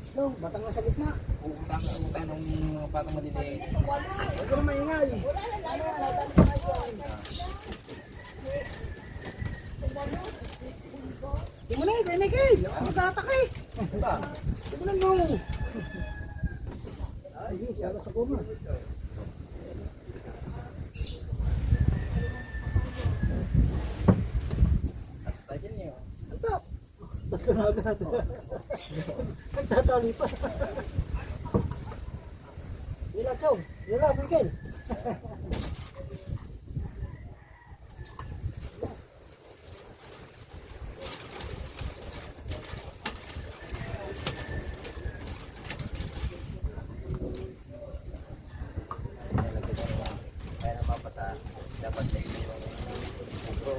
Slow, batang nasa gitna. Utang ng patong maliliit. Huwag ka na maingay. Di mo na eh, kay Miguel. Ako magtatak eh. Ba? Di mo na no. Ay, siya sa kuma. Tayo niyo. Antap. Tatlo na agad. Nagtatali pa. Nila Chong. Nila Miguel. Kaya naman pa sa dapat na yung bukro.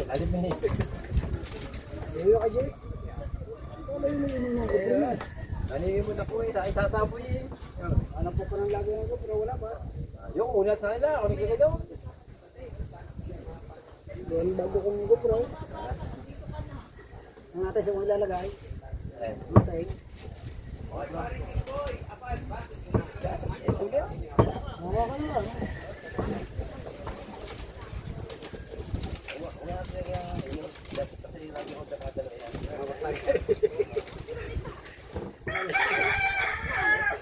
Alim na Ayaw ka, Jay. Ano yung inom ng gupin mo? Aningin mo na po eh, isasaboy eh. Alam po ko ng lagi ng gupin, pero wala ba? Yung una sa nila, ako nagkikita daw. Doon bago kong gupro. Ang natin sa mga ilalagay. Eh, Matay. suga. Mawa ka na lang. Wala natin yung dapat kasi lagi ako nakadala yan.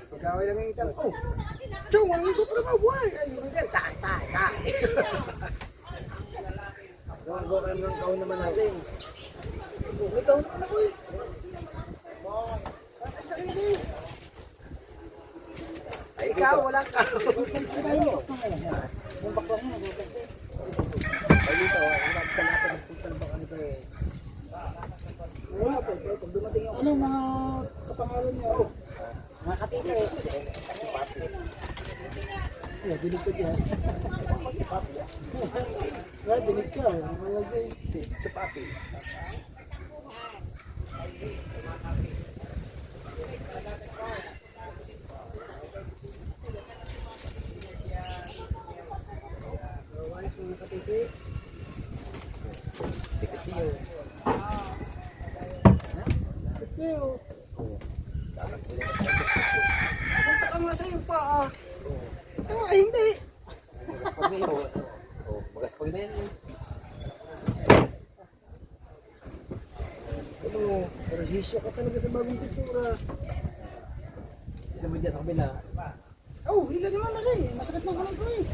Pagkaway lang yung itam. Oh! Chong, ang gupro mo, buhay! Ay, Miguel, tay. Gawa kayo ng kaon naman natin. May taon naman ako eh. Sarili. Ay, Ikaw, dito. walang ka. Yung bakla mo, ay dito, sa lahat ng putal baka nito eh. Wala po, pag dumating yung ano, mga kapangalan niyo. Mga katita eh. Ay, binig ko dyan. Ay, binig ka. Si Papi. Mga katiti. Tikatiyo. Katiyo. Punta ka nga sa iyo pa ah. Ito ay hindi. Pag ngayon, magaspag na yan eh. Ano, perhisyo ka talaga sa bagong pintura. Ito mo dyan sa kabila. Oh, hila naman na rin. Masakit ng kamay ko eh.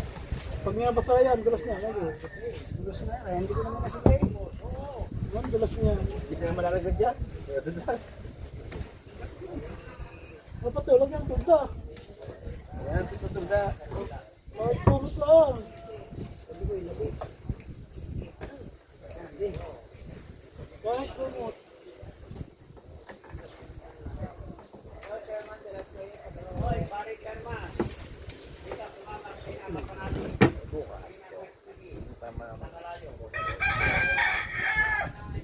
Pag nga basa yan, dulas niya. Dulos na, kaya hindi ko naman nasigay. Yan, dulas niya. Hindi ka na malalagdag dyan. Kaya doon lang. Napatulog yung tugda. Ayan, tututog na. Kahit purot lang. Kahit purot.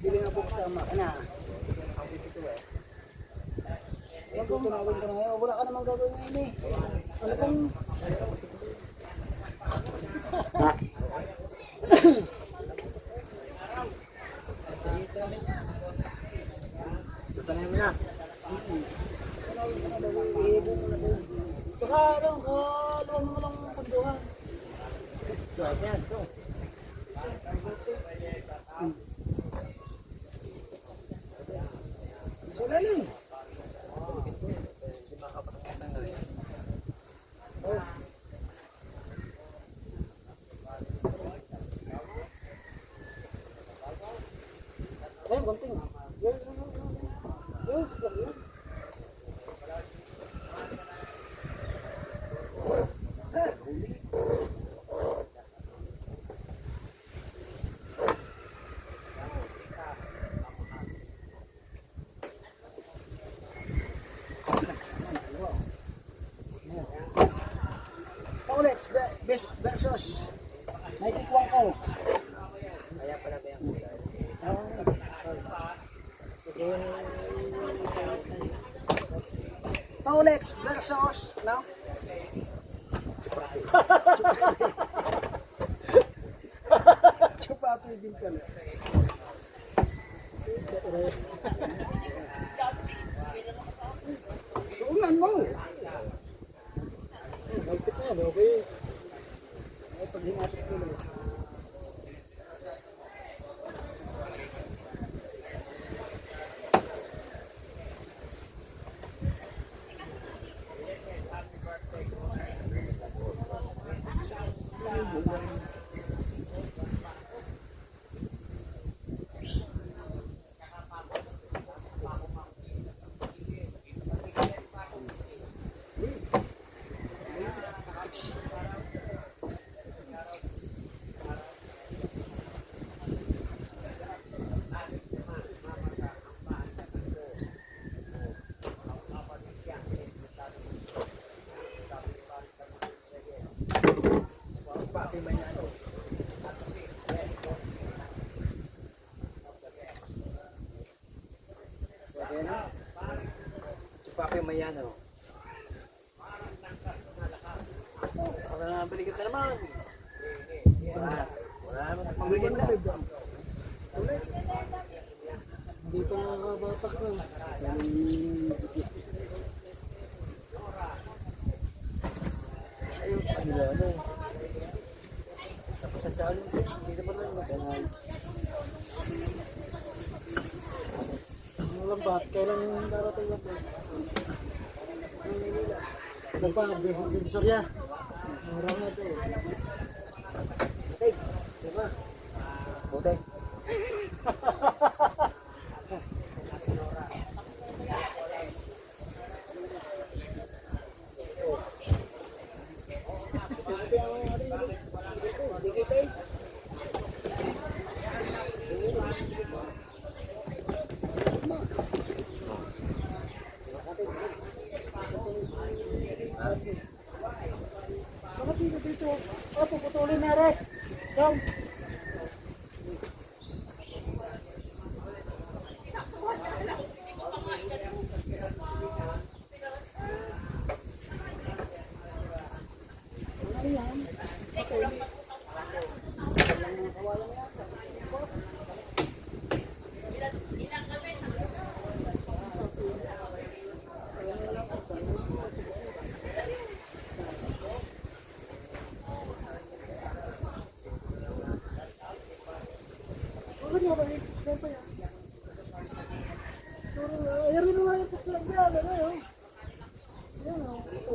Bili nga po kasama ka na. Huwag kong tunawin ko na ngayon. Wala ka namang gagawin ngayon eh. Ano kung... Tutanayin mo na. Tunawin ko na daw. Ihibong mo na daw. Baka lang, kaluwang mo lang punduhan. Ito, ayan, ito. Sulalim. Ayun, konting. Yan. Yan, sigla yan. Paulit, versus 91 ko. Kaya pala ba yung kulay? Paulit, versus, no? Chupapi din pala. Kape may ano. Wala na balikat na naman. Wala naman pambalikat na. Hindi pa nakakabatak na. Ayun, ano. Tapos sa challenge, hindi naman lang mag-anay. Ano lang ba? Kailan yung darating lang po? Ano pa? Divisorya. Murang na ito. Butik. Diba? Butik. Bakit dito dito? Oh, puputulin na rin. Down. Ano yan? Okay. Bakit nga ba? Saan pa yan? Ayan rin naman yung pagsalang yan. Ano yun? Ayan o. Ito.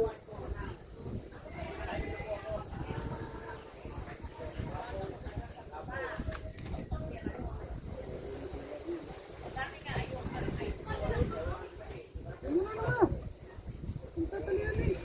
Ano na? Ang tatalian eh.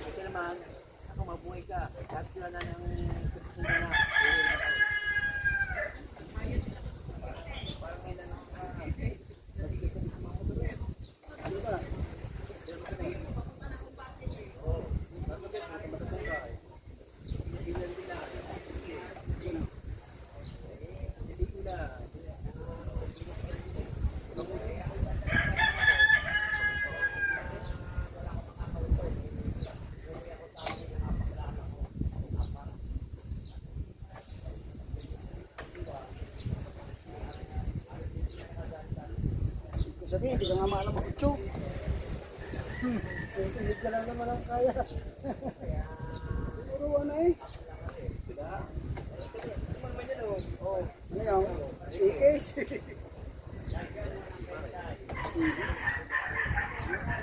Ito naman, ako mabuhay ka. Kahit sila na ng susunod na. Sabi, hindi ka nga maalam ang kutso. Hindi ka lang naman ang kaya. Puro ano eh. Oh, ano yun? I-case.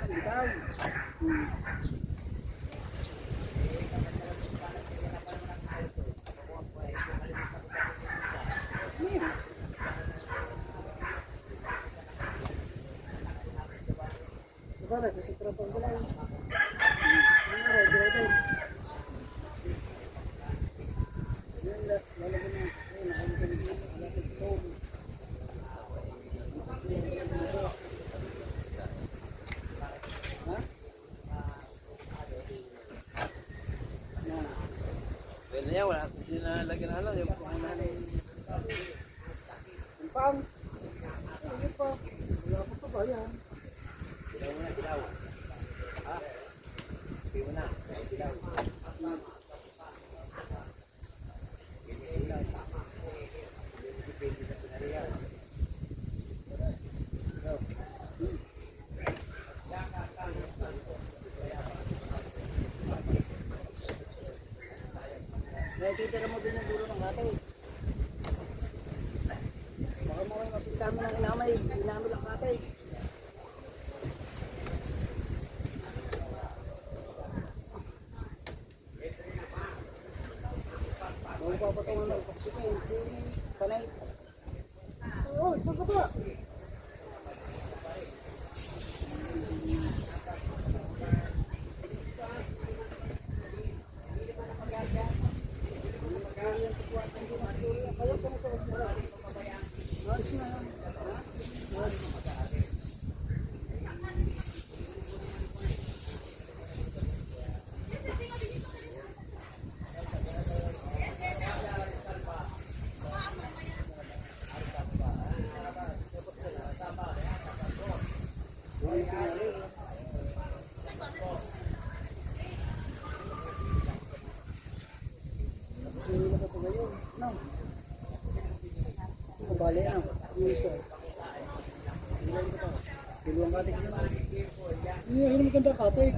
Bitaw. Ano yan? Diba na, sa titrapang ko lang. Ano na, grabe. Yan, lalagyan na. Ayun, nakalimutan ko. Malapit ko. Ha? Yan. Pwede niya, wala akong sinalagyan na lang. Yung pangalan ng Yung pang. Ayun pa. Wala pa pa ba yan? dilaw mo na, dilaw. Ha? Sabi mo na, dilaw. Depende sa pinariyan. Nakikita mo din yung dulo ng katay. Baka mo kayo mapinta mo ng inamay, inamay lang katay. Huwag papatungan na ipaksika, hindi panay. Oh, saan ka ba? Bali, ano? Iso. Dalawang katik naman. Yun maganda katik.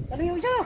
Ano yung isa?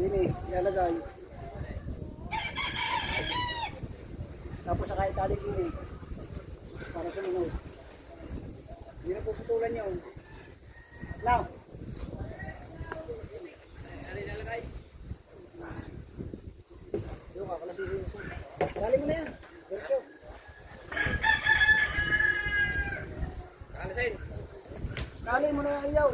Dini, ilalagay. Tapos saka itali dini. Para sumunod. Hindi na puputulan yun. Now. Yung kakalasin. Dali mo na yan. Diretso. Kalasin. Dali mo na yung iyaw.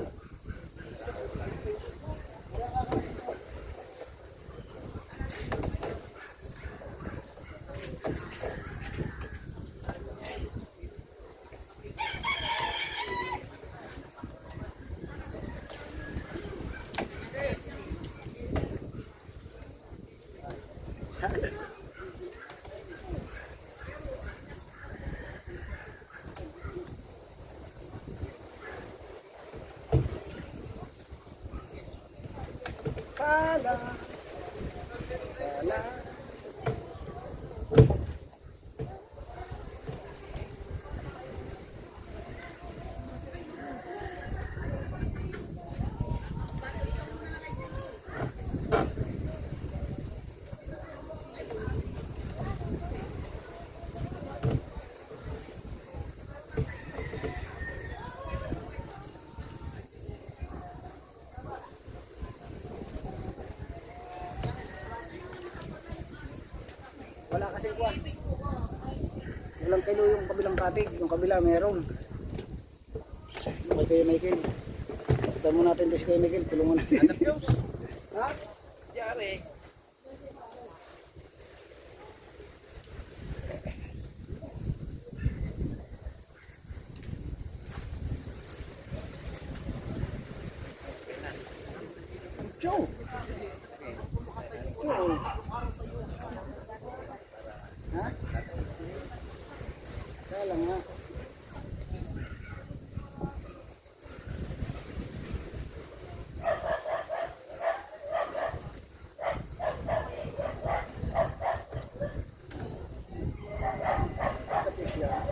Sala. Sala. Wala kasi kuwan. Walang kilo yung kabilang katig, yung kabila meron. Okay, Michael. Kita mo natin this kay Michael, tulungan natin. Hanap yung Ha? Yari. Joe. Joe. Ha? Sala nga. Tapos yan.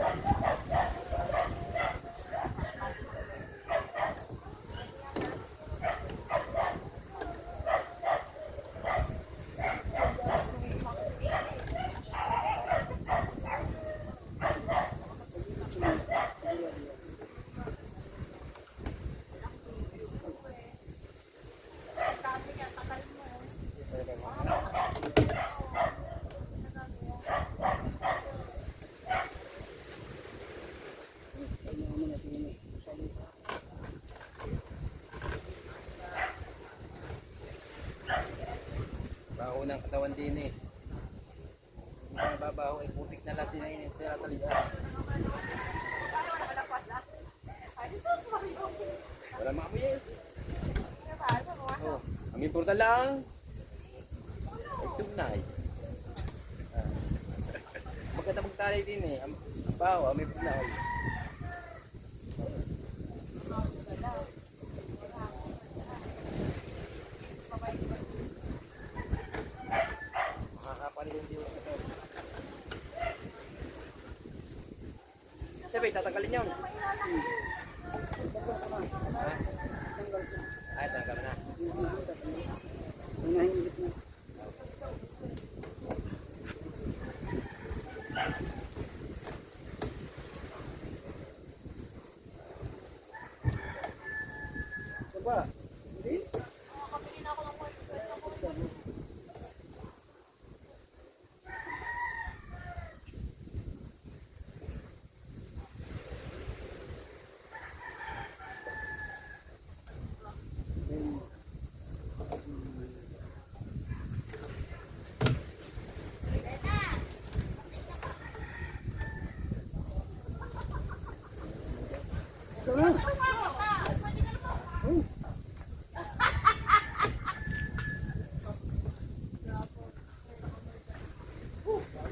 Baho ng katawan din eh. Hindi ka nababaho eh. Putik na lahat din ay tinatalian. Wala maamoy eh. Oh, ang important lang. Ay tunay. Maganda magtalay din eh. Ang baho, ang may punay. Makakapalit din ito. Sabi, tatanggalin yun. Ha? Ay, tanggal na. Nahingit na. Diba? Hindi?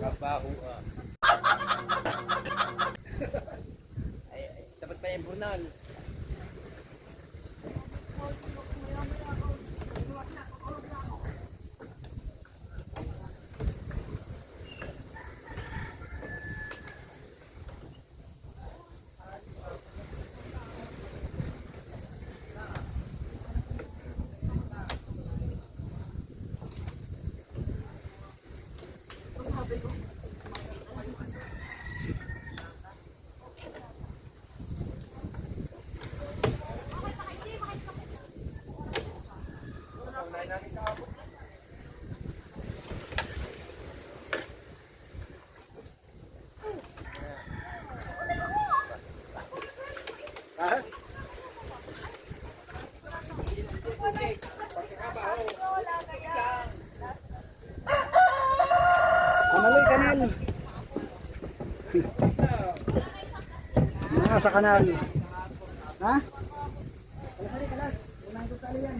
Kabaho ah. Ay, dapat pa yung burnal. Ha? Kamaloy kanal. Sa kanal. Ha? Kalas, kalas. Unang tutali yan.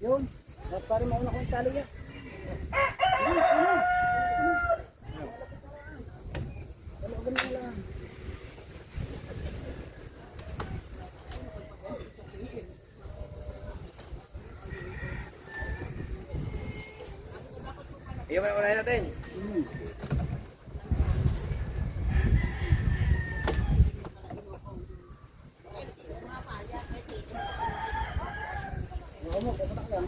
Yun. Dapat pa rin mauna kong tali yan. Ganun na lang. Iyon mo unahin natin. Mo, pupunta ka lang.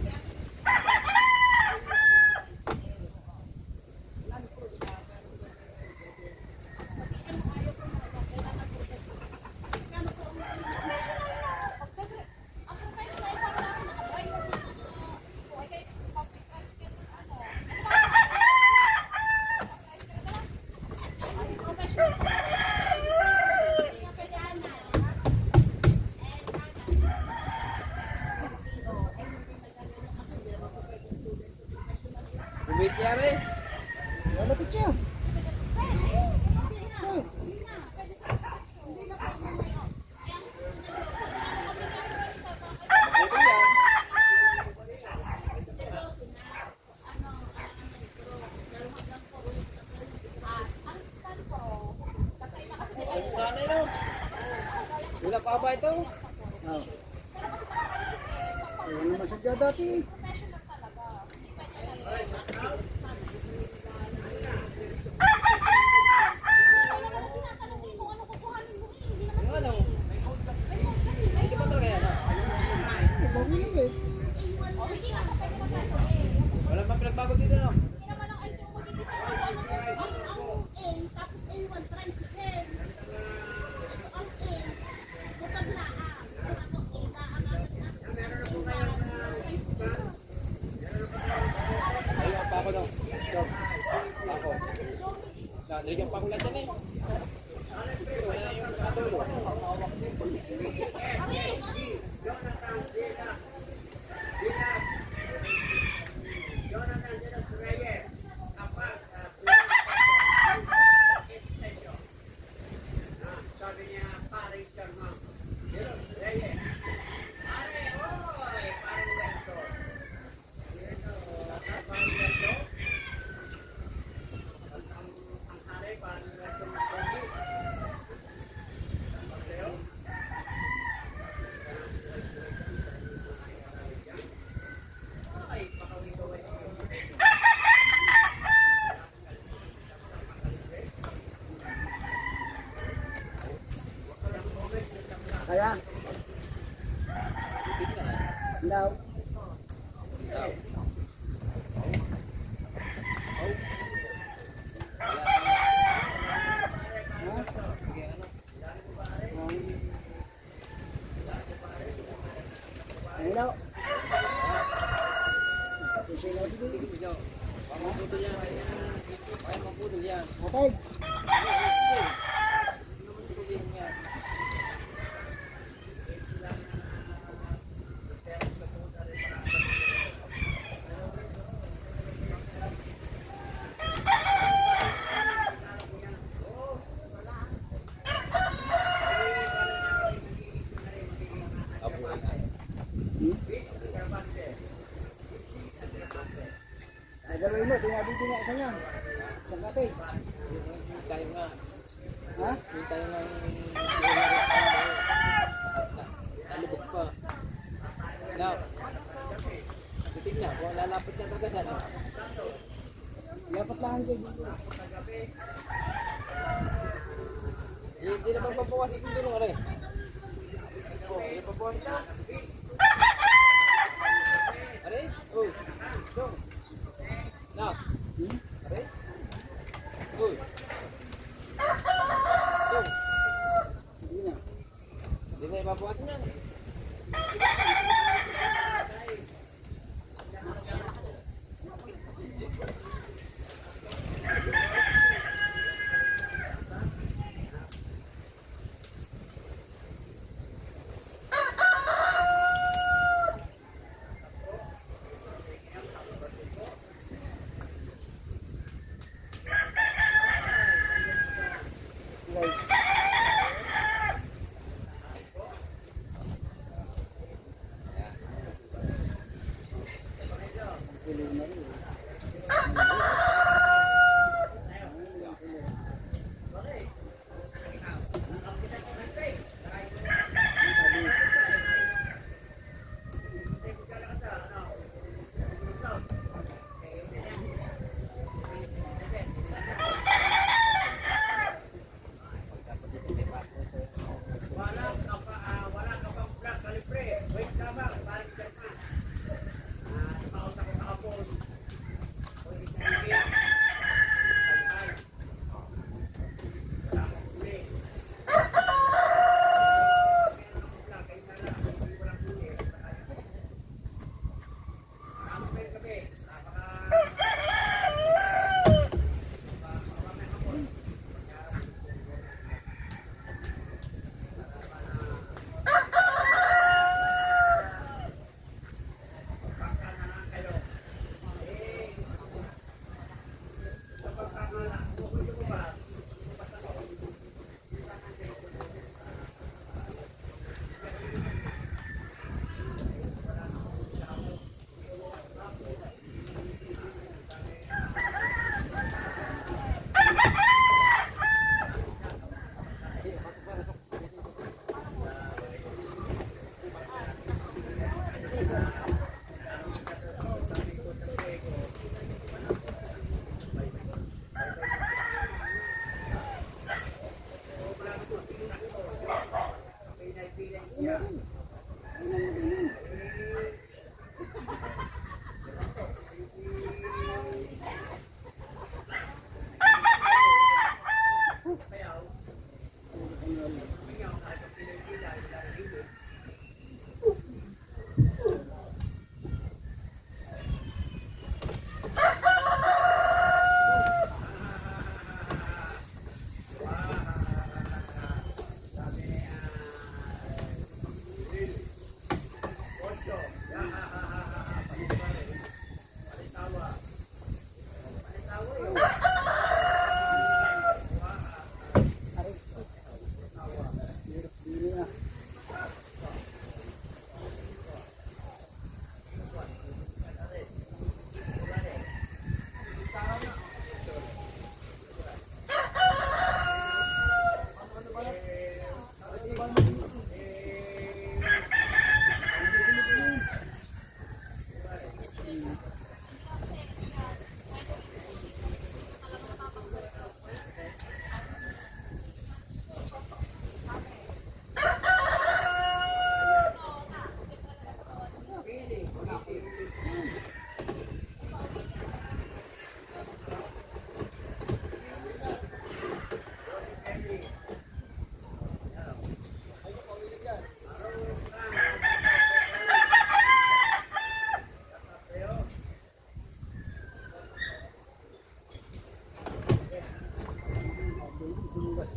Bumit yari. Malapit siya. Mabuti yan. Ano sana yun? Wala pa ba ito? Oh. Ayun naman sadya dati. Yung ano? Hindi pa talaga yan. Bago yun eh. Wala pa pinagbago dito no? Ayun ang pako no? Pako. Nalagyan pa ko lang dyan eh. Wala yung katulo. daw. Daw. Ha? Sige, ano? Ano daw? Pusin na dito. Sige, ikaw. Pamapudol yan. Kaya mapudol yan. Atay. Gusto din yan. Abuhay na. Ay, gawin mo. Tinabiti niya isa niya. Isang katay. Hindi tayo nga. Ha? Hindi tayo nga. Nalubog pa. Now, titignan kung lalapit na kagad ano. Dapat lang kayo dito. Hindi naman papawas yung tulong ano eh. Oh, hindi papawas na. Aray? Oh, dong. Now. Aray? Oh. Dong. Hindi na. Hindi na ipapawas niyan.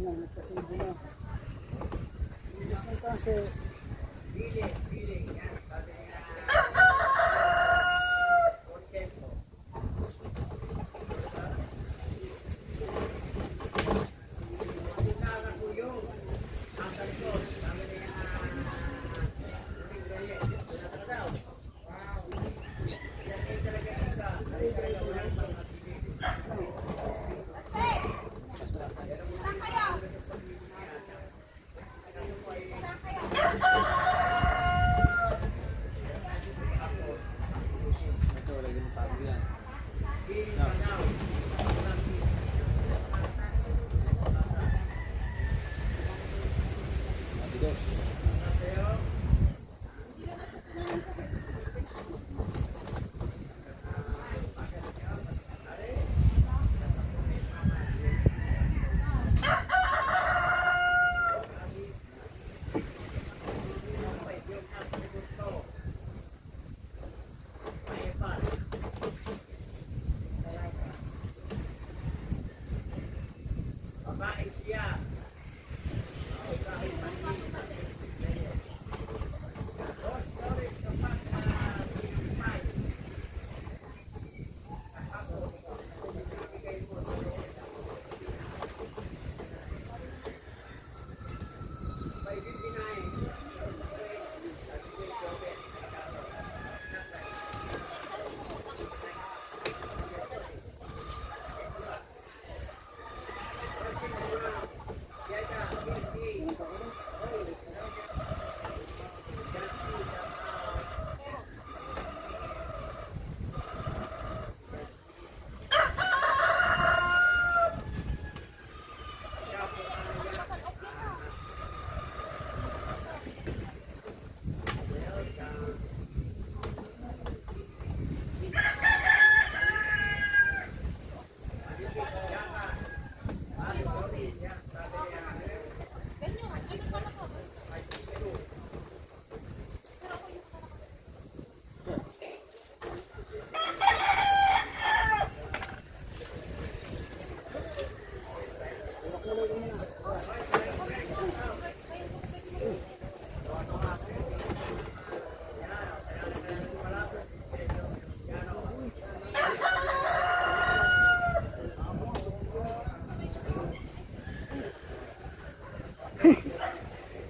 na, nagkasibo na. Kasi, Ito, lagi mo tago yan. Adios.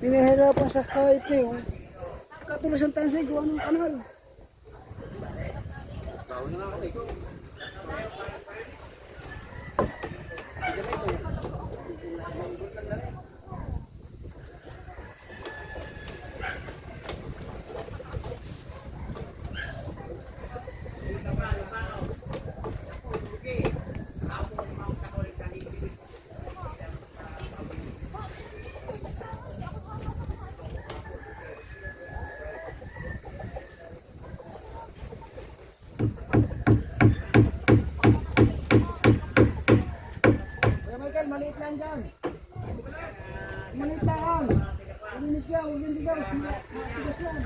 pinahirapan sa kahit na yung katulos ang tansay ko anong kanal. Baon na nga ako eh. Kuya Michael, maliit lang dyan. Maliit lang. Malinis lang, huwag yung digaw. Matigas yan.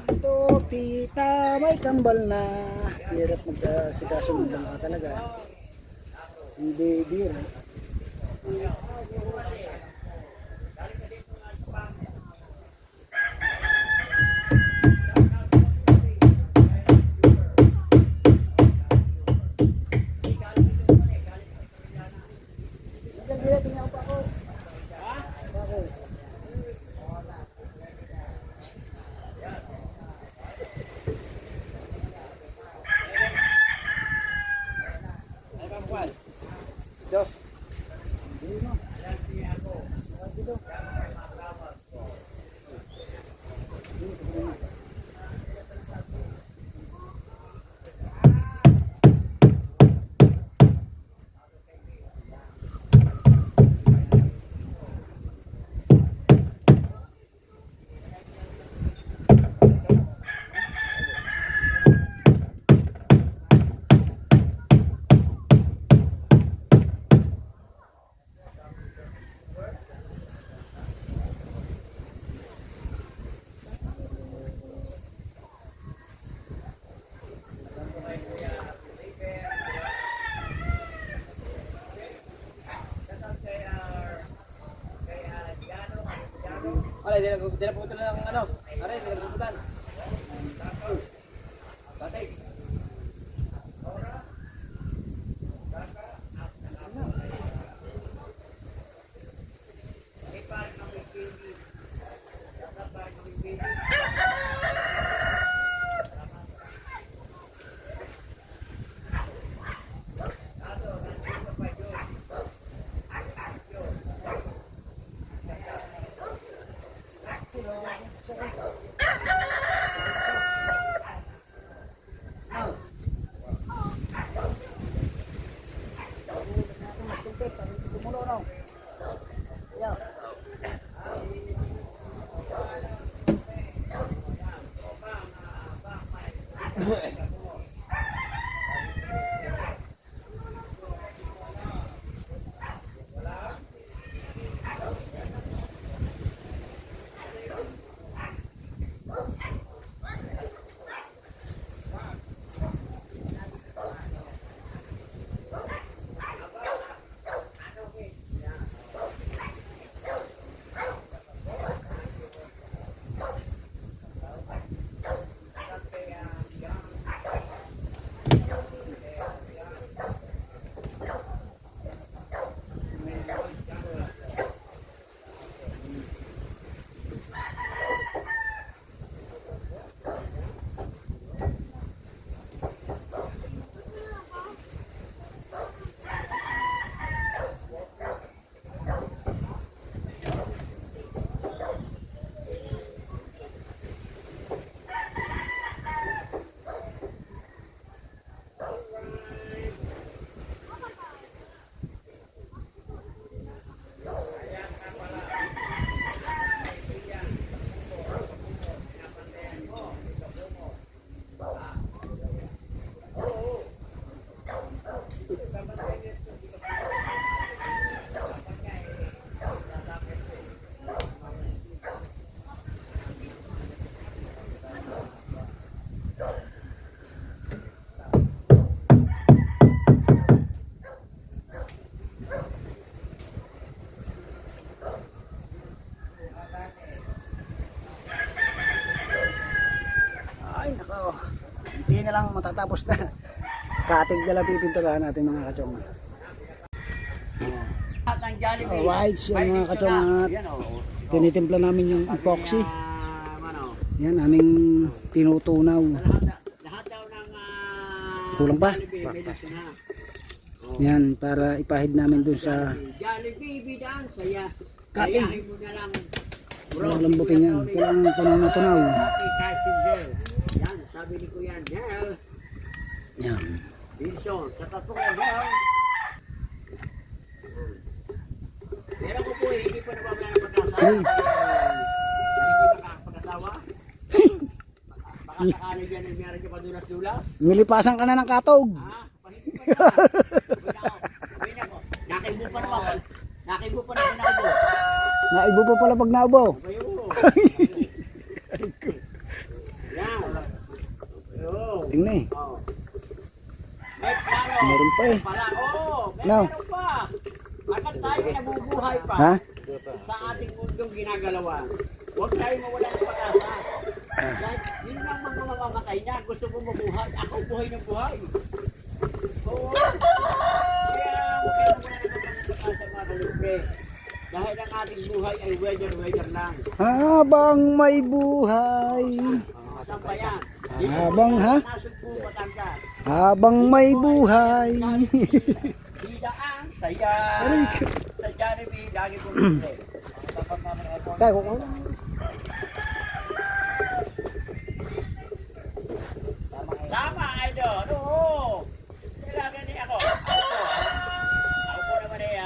Ito, tita, may kambal na. Hirap mag-sikaso ng bangka talaga. Hindi bira. Ano ba buwan? Dos. Alay, di na pupunta ng ano? Aray, di na pupunta. Tatay. Hindi na lang matatapos na. Katig na lang pipinturahan natin mga kachong. Whites yan mga kachong. Tinitimpla namin yung epoxy. Yan aming tinutunaw. Kulang pa? Yan para ipahid namin dun sa cutting. Lambutin yan. Kailangan tunaw-tunaw. Yan, sabi ni Kuya Del. Yan. Wilson, sa tatong Del. Pero ko po, hindi pa nababala ng pag-asawa. Hindi makakapag-asawa. Baka sakali dyan ay meron ka pa dulas-dulas. Nilipasan ka na ng katog. Pahingi pa na. Nakaibo pa naman. Nakaibo pa naman ako. Naibo pa pala pag naubo. Kayo. Yan. Yo. Tingnan eh. Oh. Meron pa eh. Pala, oo. No. Meron pa. Bakit tayo ay nabubuhay pa Ha? sa ating mundong ginagalawan? Huwag tayo mawala ng pag-asa. Dahil yun lang mga mamamatay na. Gusto ko mabuhay. Ako buhay ng buhay. Oo. Kaya huwag kayo mawala ng pag-asa mga kalubre. Dahil ang ating buhay ay weather lang. Habang may buhay. Saan pa yan? Habang ha? Nasugpo Batangas. Habang may buhay. Bida ang saya. Sa Jollibee, lagi kong bili. Kaya ko lang. Tama, idol. Oo. Kailangan niya ako. Ako po naman ay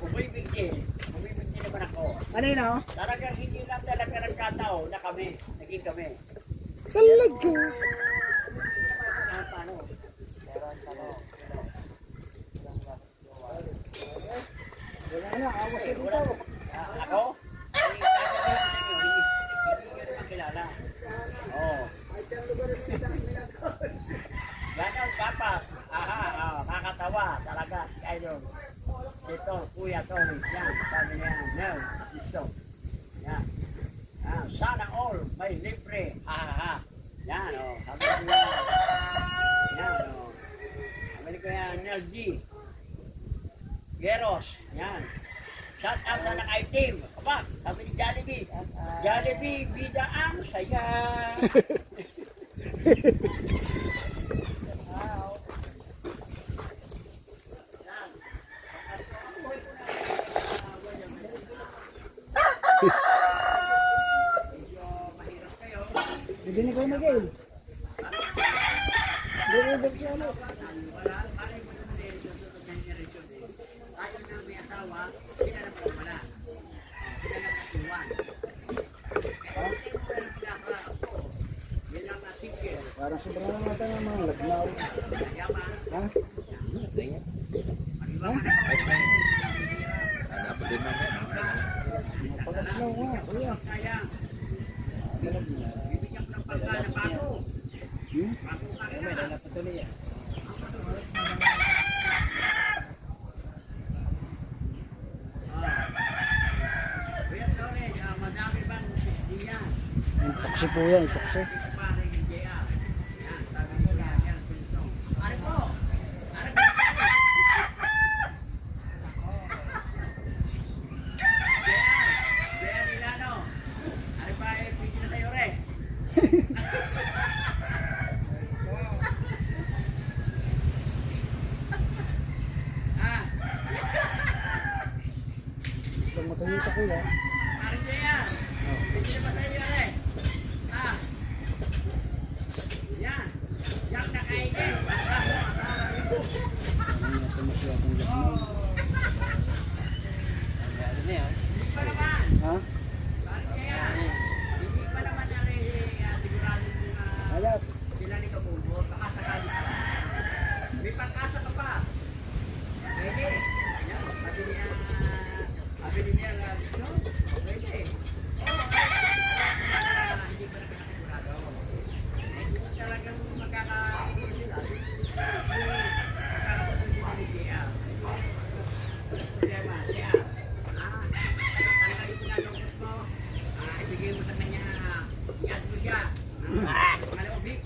bumibigil. Bumibigil naman ako. Ano yun oh? Talagang hindi lang talaga nagkataon na kami. Naging kami. Talaga. Paano? Wala na, awas ko dito. Ako? Hindi ko naman kilala. Oo. Ganon dapat. Kakatawa talaga si Idol. Ito, Kuya Tony. Yan, sabi niya. No, gusto. Yan. Sana all may libre. Yan, sabi niya. Yan, sabi ko yan, Nel G. Geros. Yan. Shout out sa naka-team. Aba, sabi ni Jollibee. Jollibee, bida ang saya. Hindi na kayo mag-ail. Hindi na kayo mag-ail. Ayaw na may asawa, hindi na naman wala. Hindi na naman iwan. Yan ang natigil. Parang sobrang lang natin ang mga lagnaw. Yaman. Ha? Dapat din namin. Pagkatlaw nga, kuya. Kaya, bibigyan ko ng pagka na bago. Bago ka rin na. Kuya Tony, madami bang diyan? Yung toksi po yan, yung toksi. Pare ng JR. Yan, sabi ko yan, yan, pinto. Ari po! Ari po! JR Milano. Ari pa, pwede na tayo rin. Gusto mo tumita kuya. Ari JR. Pwede na ba tayo rin? Yan. Yan na kainin. Ano na masyadong lagnaw. Hindi pa naman. Ha? Kaya, hindi pa naman sigurado kung Ayat. sila ni Kabubo, baka sakali pa. May pag-asa ka pa. Pwede. Yan, sabi niya, no? Pwede. Hindi pa naman sigurado. Kung talagang magkakasiguro sila, magkakasiguro sila ni Gia. Problema, Gia. Talaga yung ginagawa mo, ibigay mo sa kanya, yan mo siya. Malawabik.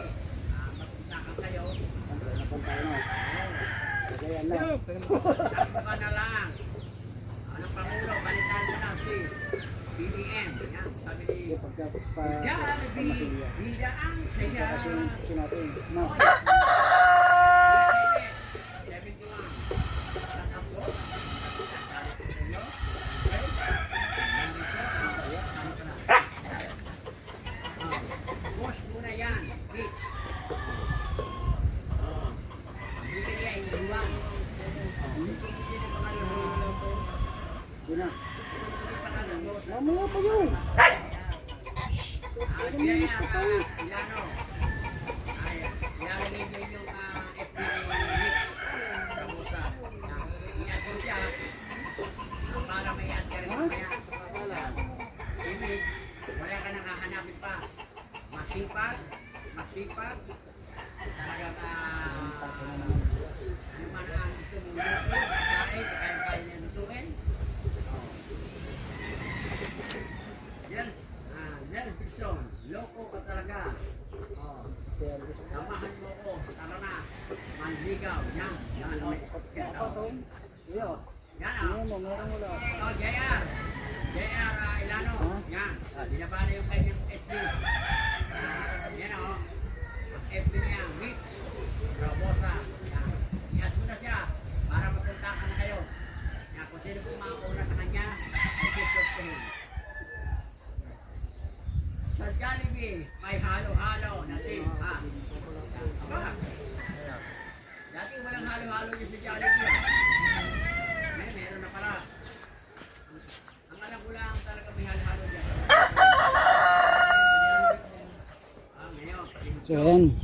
Magpunta kayo. Napunta na. Lagayan na. Sabi ka na lang. Anong Pangulo, balitaan mo lang si BBM. Yan, sabi ni Kasi pagka Jollibee, bida ang saya. kasi natin. No. 71. Wash muna yan. Hit. Hindi niya iniwan. Yun na. Mamaya pa yun. Milano. Ay, ilalagay nyo yung FB hit. Kamusta. I-add siya. Para may add ka rin mamaya. Imig, wala ka nang hahanapin pa. Masipag, masipag, talagang yung man ang gusto mong luto, kahit kaya niya lutuin. Yan, Nelson, loko ka talaga. Samahan mo ko, tara na, manligaw, yan, Iyo. yan Ano mo, meron mo lang. Oh, JR, Ilano, yan, binaba na yung kanyang FB. Yan o, ang FB niya, Mix, Robosa, yan. I-add mo na siya, para mapunta ka na kayo. Yan, kung sino kung makauna sa kanya, ay kiss to him. Sa Jollibee, may halo-halo natin, ha? Aba, dati walang halo-halo niya sa Jollibee, ha? Meron na pala. Ang alam ko lang talaga may halo-halo dyan. Ngayon, So ayan.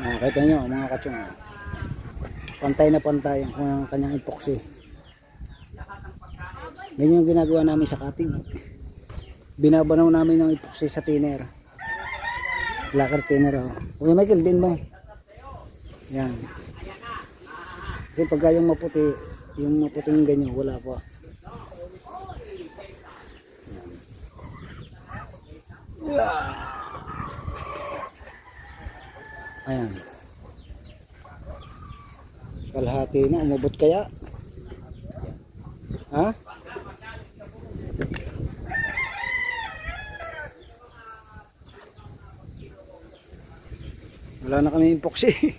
Kita nyo mga katsong. Pantay na pantay ang kanyang epoxy. Ganyan yung ginagawa namin sa cutting. Binabanaw namin ng epoxy sa thinner. Lacquer thinner. Oh. Okay Michael, din mo. Yan. Kasi pagka yung maputing ganyan, wala pa. Ayan. Kalahati na, umabot kaya? Ha? Wala na kami epoxy.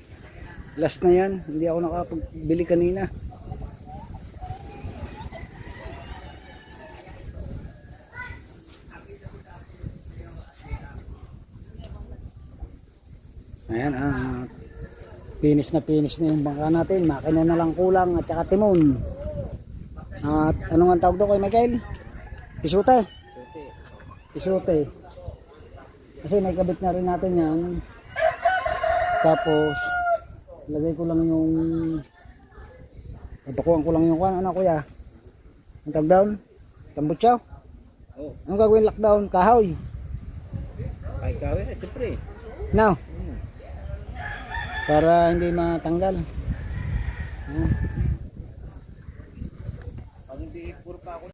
Last na yan, hindi ako nakapagbili kanina. Ayan, finish na yung bangka natin. Makina na lang kulang at saka timon. At ano nga tawag doon kay Michael? Pisute. Pisute. Kasi naikabit na rin natin yan. Tapos lagay ko lang yung napakuhan ko lang yung kuhan. Ano kuya? Ang tawag down? Tambutsaw? Oh. Anong gagawin lockdown? Kahoy? Ay, kawin, siyempre. Now, para hindi matanggal. Pag hindi puro pa ako.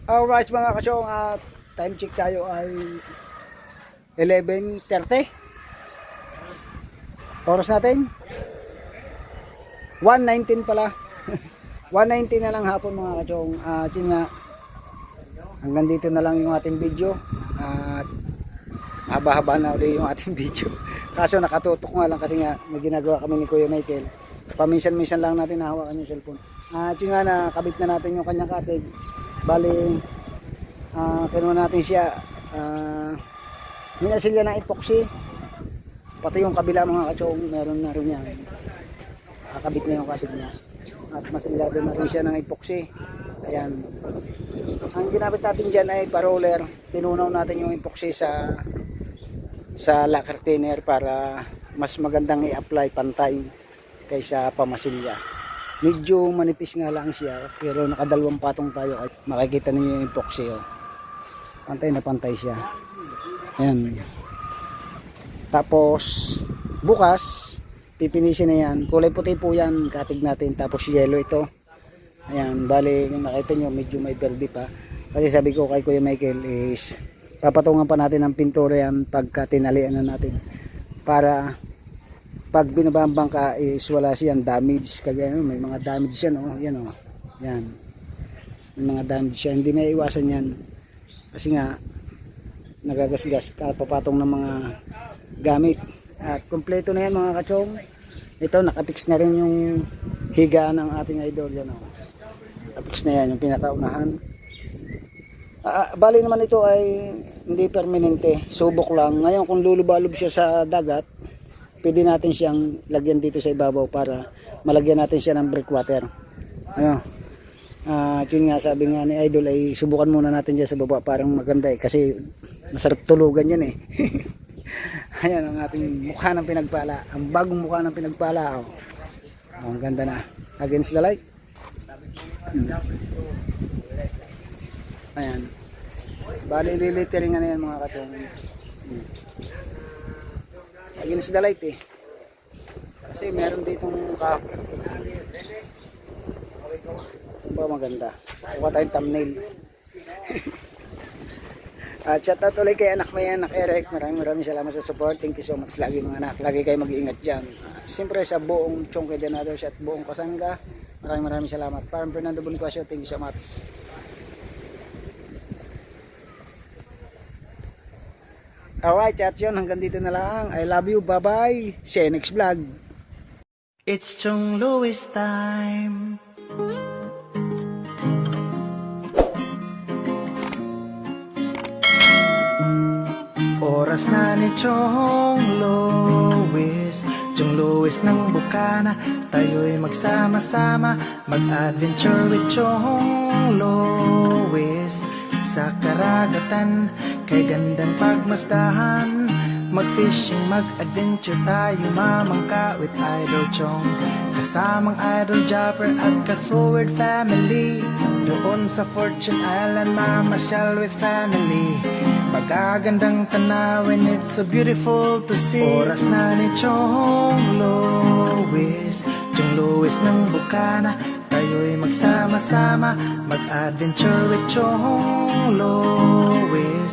Alright mga kasyong, time check tayo ay 11:30. Oras natin 1:19 pala. 1:19 na lang hapon mga kasyong. Yun nga, hanggang dito na lang yung ating video. At haba-haba na ulit yung ating video. Kaso nakatutok nga lang kasi nga may ginagawa kami ni Kuya Michael. Paminsan-minsan lang natin nahawakan yung cellphone. At yun nga, nakabit na natin yung kanyang katig. Bali, kinuha natin siya. Minasilya ng epoxy. Pati yung kabila mga katsong, meron na rin yan. Nakabit na yung katig niya. At masilyado na rin siya ng epoxy. Ayan. Ang ginamit natin dyan ay paroller. Tinunaw natin yung epoxy sa lacquer thinner para mas magandang i-apply pantay kaysa pamasilya. Medyo manipis nga lang siya pero nakadalawang patong tayo at makikita niyo yung epoxy. Oh. Pantay na pantay siya. Ayan. Tapos bukas pipinisin na yan. Kulay puti po yan katig natin. Tapos yellow ito. Ayan. Bali kung nakita nyo medyo may verde pa. Kasi sabi ko kay Kuya Michael is papatungan pa natin ng pintura yan pagka tinalian na natin para pag binabambang ka is wala siyang damage. Kaya may mga damage yan oh. Yan oh. Yan. May mga damage yan. Hindi may iwasan yan. Kasi nga nagagasgas ka papatong ng mga gamit. At kompleto na yan mga kachong. Ito nakapix na rin yung higaan ng ating idol yan oh. Nakapix na yan yung pinakaunahan. Bali naman ito ay hindi permanente, subok lang. Ngayon kung lulubalob siya sa dagat, pwede natin siyang lagyan dito sa ibabaw para malagyan natin siya ng breakwater. Ano? Yun nga sabi nga ni Idol ay subukan muna natin dyan sa baba, parang maganda eh kasi masarap tulugan yan eh. Ayan ang ating mukha ng pinagpala, ang bagong mukha ng pinagpala. Oh. Ang ganda na. Against the light. Ayan. Bali, lilitering na yan mga katong. against the light eh. Kasi meron ditong ba maganda. Kuha tayong thumbnail. At shout out ulit kay anak Eric. Maraming salamat sa support. Thank you so much lagi mga anak. Lagi kayo mag-iingat dyan. At siyempre sa buong Chongke Denados at buong Kasangga. Maraming salamat. Farm Fernando Bonifacio. Thank you so much. Alright, chat yun. Hanggang dito na lang. I love you. Bye-bye. See you next vlog. It's Chong Louis time. Oras na ni Chong Louis, Chong Louis ng Bukana. Tayo'y magsama-sama, mag-adventure with Chong Louis. Sa karagatan, kay gandang pagmasdahan, mag-fishing, mag-adventure tayo, mamangka with Idol Chong. Kasamang Idol Jopper at Kasword family. Doon sa Fortune Island, mamasyal with family. Magagandang tanawin, it's so beautiful to see. Oras na ni Chong Louis, Chong Louis ng Bukana. Tayo'y magsama-sama, mag-adventure with Chong Louis.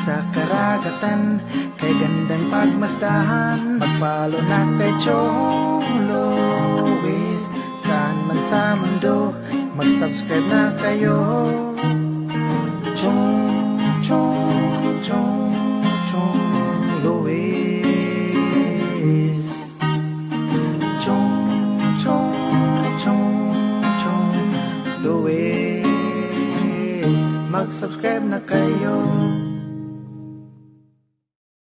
Sa karagatan, kay gandang pagmasdahan, mag-follow na kay Chong Louis. Saan man sa mundo, mag-subscribe na kayo. Chong Louis. Chong Louis. Mag-subscribe na kayo.